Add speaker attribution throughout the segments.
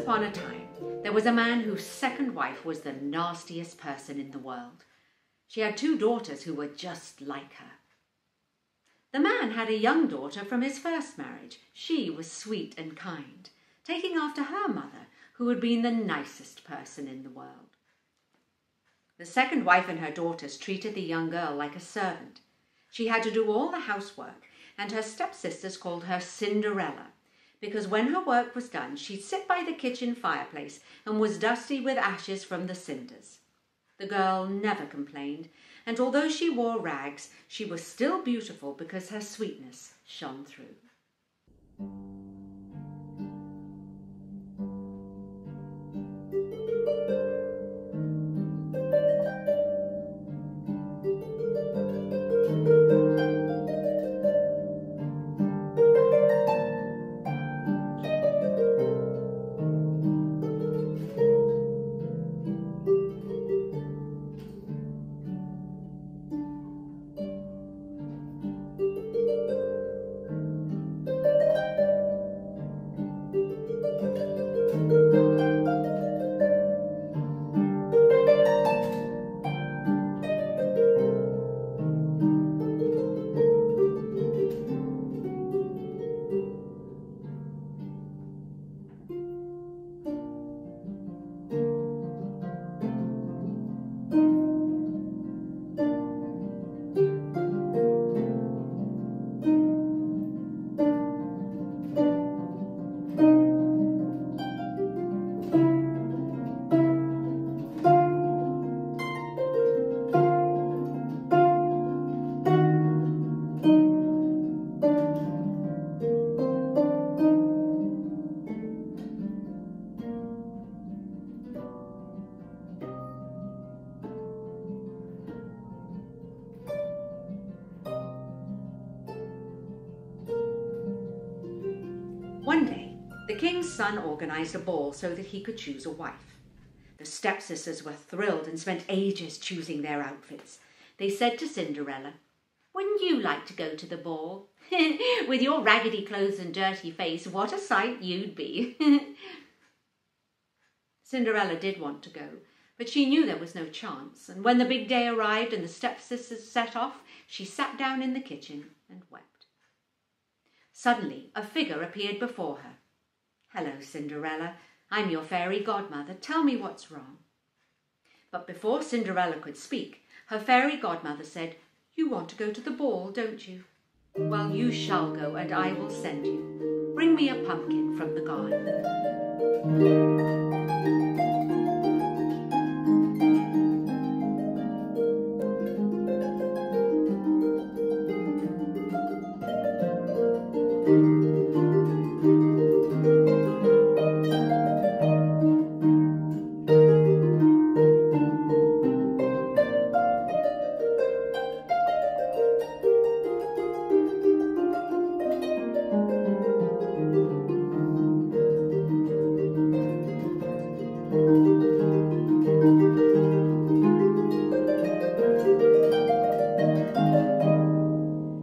Speaker 1: upon a time, there was a man whose second wife was the nastiest person in the world. She had 2 daughters who were just like her. The man had a young daughter from his first marriage. She was sweet and kind, taking after her mother, who had been the nicest person in the world. The second wife and her daughters treated the young girl like a servant. She had to do all the housework, and her stepsisters called her Cinderella, because when her work was done, she'd sit by the kitchen fireplace and was dusty with ashes from the cinders. The girl never complained, and although she wore rags, she was still beautiful because her sweetness shone through. One day, the king's son organized a ball so that he could choose a wife. The stepsisters were thrilled and spent ages choosing their outfits. They said to Cinderella, "Wouldn't you like to go to the ball? With your raggedy clothes and dirty face, what a sight you'd be." Cinderella did want to go, but she knew there was no chance, and when the big day arrived and the stepsisters set off, she sat down in the kitchen and wept. Suddenly, a figure appeared before her. "Hello, Cinderella. I'm your fairy godmother. Tell me what's wrong." But before Cinderella could speak, her fairy godmother said, "You want to go to the ball, don't you? Well, you shall go, and I will send you. Bring me a pumpkin from the garden."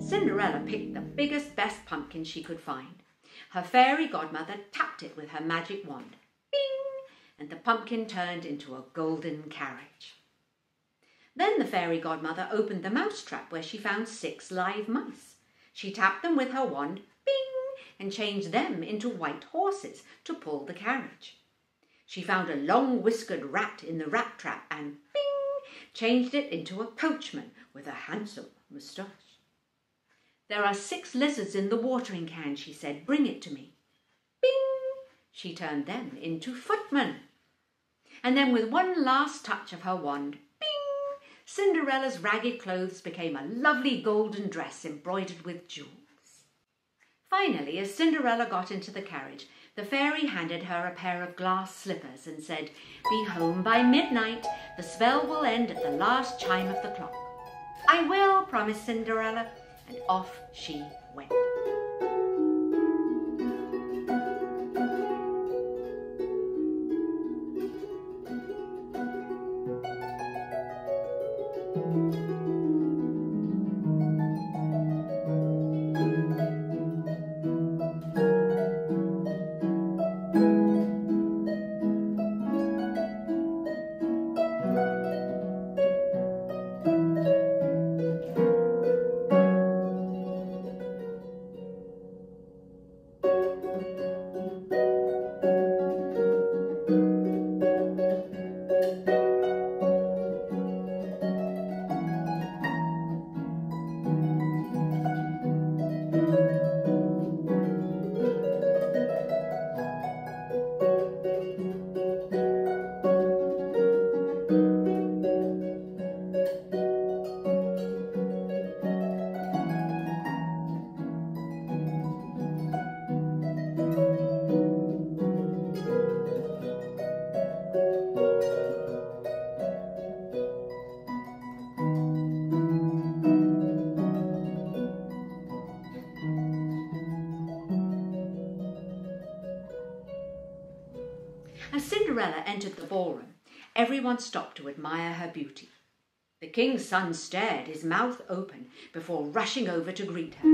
Speaker 1: Cinderella picked the biggest, best pumpkin she could find. Her fairy godmother tapped it with her magic wand. Bing! And the pumpkin turned into a golden carriage. Then the fairy godmother opened the mousetrap where she found 6 live mice. She tapped them with her wand, bing, and changed them into white horses to pull the carriage. She found a long whiskered rat in the rat trap and, bing, changed it into a coachman with a handsome moustache. "There are 6 lizards in the watering can," she said. "Bring it to me." Bing! She turned them into footmen. And then with one last touch of her wand, bing! Cinderella's ragged clothes became a lovely golden dress embroidered with jewels. Finally, as Cinderella got into the carriage, the fairy handed her a pair of glass slippers and said, "Be home by midnight. The spell will end at the last chime of the clock." "I will," promised Cinderella, and off she went. Cinderella entered the ballroom, everyone stopped to admire her beauty. The king's son stared, his mouth open, before rushing over to greet her.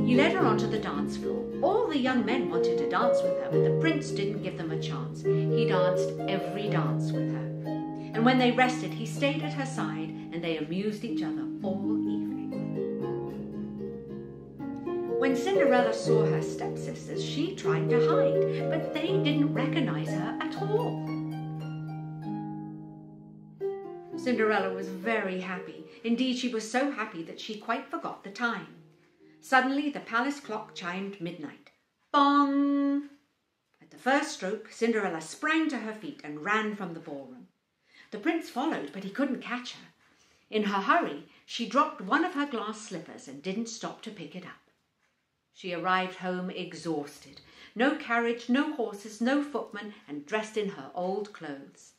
Speaker 1: He led her onto the dance floor. All the young men wanted to dance with her, but the prince didn't give them a chance. He danced every dance with her. And when they rested, he stayed at her side, and they amused each other all evening. When Cinderella saw her stepsisters, she tried to hide, but they didn't recognize her at all. Cinderella was very happy. Indeed, she was so happy that she quite forgot the time. Suddenly, the palace clock chimed midnight. Bong! At the first stroke, Cinderella sprang to her feet and ran from the ballroom. The prince followed, but he couldn't catch her. In her hurry, she dropped one of her glass slippers and didn't stop to pick it up. She arrived home exhausted. No carriage, no horses, no footman, and dressed in her old clothes.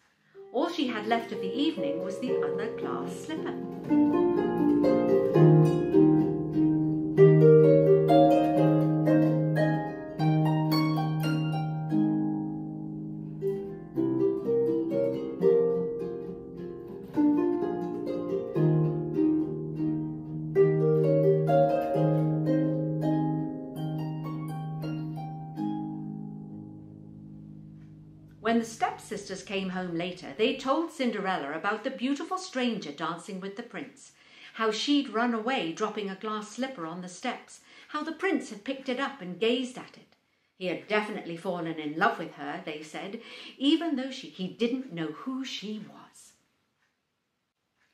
Speaker 1: All she had left of the evening was the other glass slipper. When the stepsisters came home later, they told Cinderella about the beautiful stranger dancing with the prince, how she'd run away dropping a glass slipper on the steps, how the prince had picked it up and gazed at it. He had definitely fallen in love with her, they said, even though he didn't know who she was.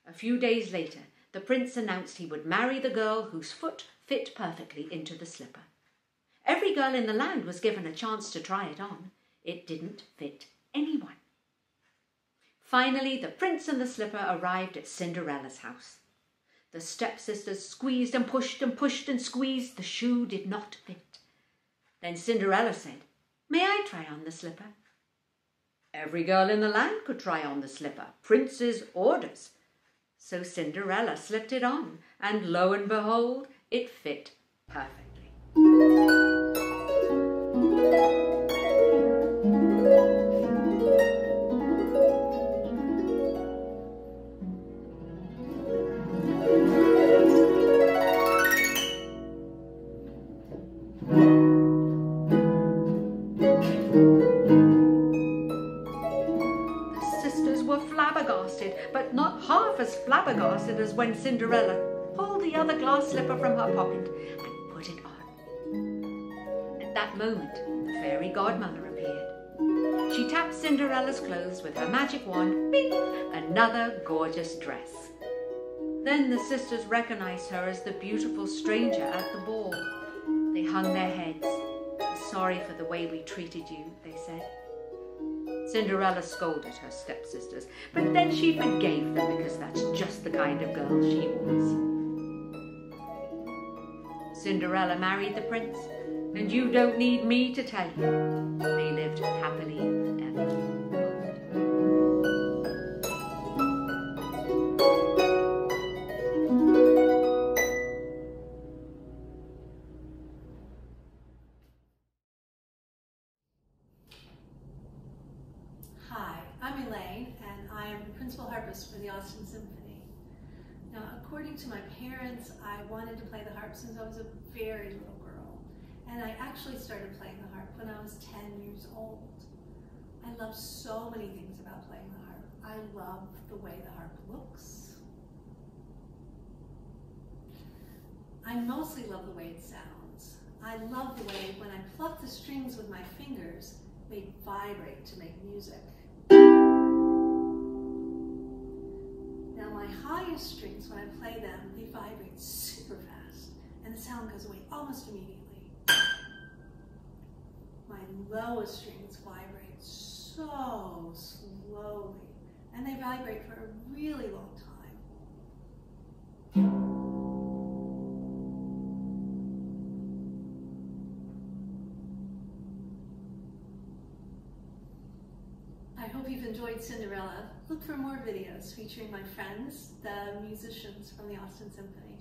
Speaker 1: A few days later, the prince announced he would marry the girl whose foot fit perfectly into the slipper. Every girl in the land was given a chance to try it on. It didn't fit anyone. Finally, the prince and the slipper arrived at Cinderella's house. The stepsisters squeezed and pushed and pushed and squeezed. The shoe did not fit. Then Cinderella said, "May I try on the slipper?" Every girl in the land could try on the slipper. Prince's orders. So Cinderella slipped it on, and lo and behold, it fit perfectly. But not half as flabbergasted as when Cinderella pulled the other glass slipper from her pocket and put it on. At that moment, the fairy godmother appeared. She tapped Cinderella's clothes with her magic wand. Bing! Another gorgeous dress. Then the sisters recognized her as the beautiful stranger at the ball. They hung their heads. "Sorry for the way we treated you," they said. Cinderella scolded her stepsisters, but then she forgave them because that's just the kind of girl she was. Cinderella married the prince, and you don't need me to tell you, they lived happily ever after.
Speaker 2: Hi, I'm Elaine, and I am the principal harpist for the Austin Symphony. Now, according to my parents, I wanted to play the harp since I was a very little girl, and I actually started playing the harp when I was 10 years old. I love so many things about playing the harp. I love the way the harp looks. I mostly love the way it sounds. I love the way when I pluck the strings with my fingers, they vibrate to make music. Now my highest strings, when I play them, they vibrate super fast and the sound goes away almost immediately. My lowest strings vibrate so slowly and they vibrate for a really long time. I hope you've enjoyed Cinderella. Look for more videos featuring my friends, the musicians from the Austin Symphony.